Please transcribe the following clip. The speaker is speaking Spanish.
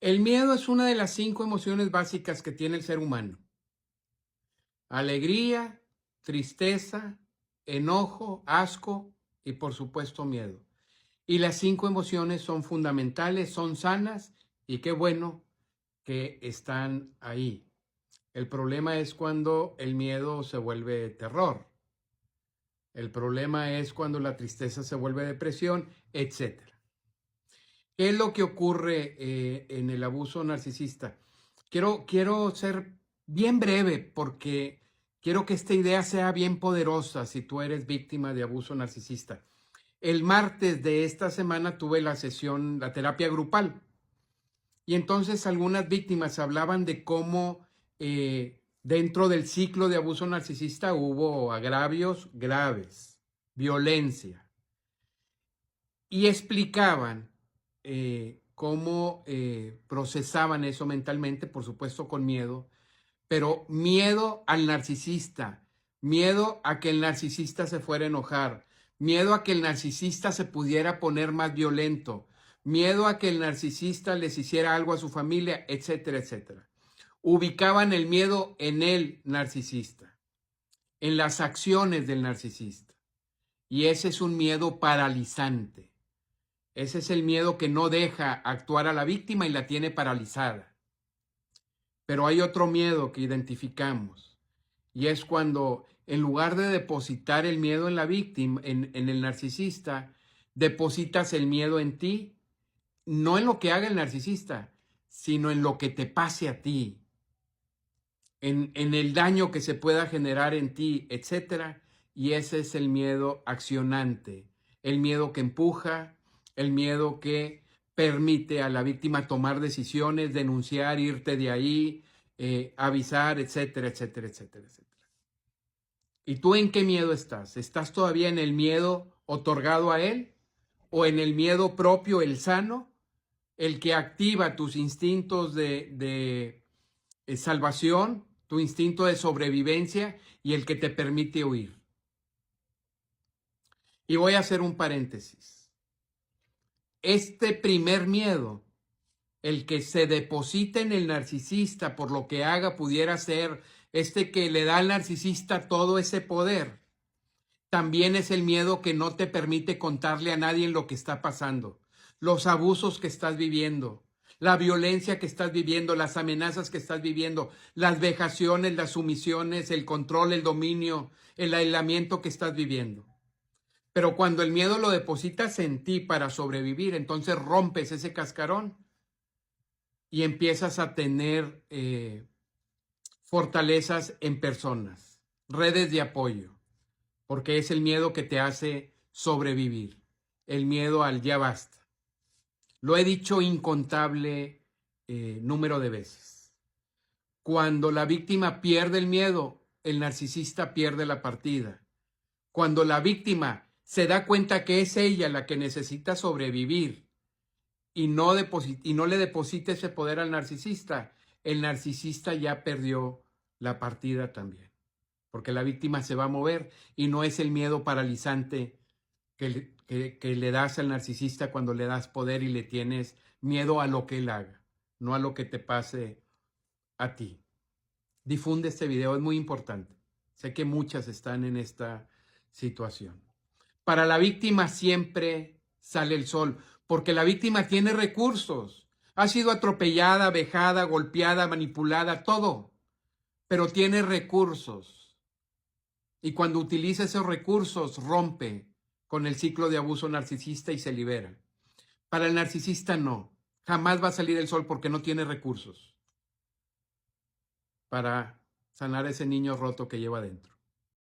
El miedo es una de las 5 emociones básicas que tiene el ser humano. Alegría, tristeza, enojo, asco y por supuesto miedo. Y las 5 emociones son fundamentales, son sanas y qué bueno que están ahí. El problema es cuando el miedo se vuelve terror. El problema es cuando la tristeza se vuelve depresión, etcétera. ¿Qué es lo que ocurre en el abuso narcisista? Quiero ser bien breve porque quiero que esta idea sea bien poderosa si tú eres víctima de abuso narcisista. El martes de esta semana tuve la sesión, la terapia grupal, y entonces algunas víctimas hablaban de cómo dentro del ciclo de abuso narcisista hubo agravios graves, violencia, y explicaban cómo procesaban eso mentalmente, por supuesto con miedo, pero miedo al narcisista, miedo a que el narcisista se fuera a enojar, miedo a que el narcisista se pudiera poner más violento, miedo a que el narcisista les hiciera algo a su familia, etcétera, etcétera. Ubicaban el miedo en el narcisista, en las acciones del narcisista. Y ese es un miedo paralizante. Ese es el miedo que no deja actuar a la víctima y la tiene paralizada. Pero hay otro miedo que identificamos y es cuando en lugar de depositar el miedo en la víctima, en el narcisista, depositas el miedo en ti, no en lo que haga el narcisista, sino en lo que te pase a ti, en el daño que se pueda generar en ti, etcétera. Y ese es el miedo accionante, el miedo que empuja, el miedo que permite a la víctima tomar decisiones, denunciar, irte de ahí, avisar, etcétera, etcétera, etcétera, etcétera. ¿Y tú en qué miedo estás? ¿Estás todavía en el miedo otorgado a él? ¿O en el miedo propio, el sano? El que activa tus instintos de salvación, tu instinto de sobrevivencia y el que te permite huir. Y voy a hacer un paréntesis. Este primer miedo, el que se deposita en el narcisista por lo que haga, pudiera ser este que le da al narcisista todo ese poder. También es el miedo que no te permite contarle a nadie lo que está pasando, los abusos que estás viviendo, la violencia que estás viviendo, las amenazas que estás viviendo, las vejaciones, las sumisiones, el control, el dominio, el aislamiento que estás viviendo. Pero cuando el miedo lo depositas en ti para sobrevivir, entonces rompes ese cascarón y empiezas a tener fortalezas en personas, redes de apoyo, porque es el miedo que te hace sobrevivir, el miedo al ya basta. Lo he dicho incontable número de veces. Cuando la víctima pierde el miedo, el narcisista pierde la partida. Cuando la víctima se da cuenta que es ella la que necesita sobrevivir y no le deposita ese poder al narcisista, el narcisista ya perdió la partida también. Porque la víctima se va a mover y no es el miedo paralizante que le das al narcisista cuando le das poder y le tienes miedo a lo que él haga, no a lo que te pase a ti. Difunde este video, es muy importante. Sé que muchas están en esta situación. Para la víctima siempre sale el sol, porque la víctima tiene recursos. Ha sido atropellada, vejada, golpeada, manipulada, todo, pero tiene recursos. Y cuando utiliza esos recursos, rompe con el ciclo de abuso narcisista y se libera. Para el narcisista no, jamás va a salir el sol porque no tiene recursos para sanar ese niño roto que lleva dentro.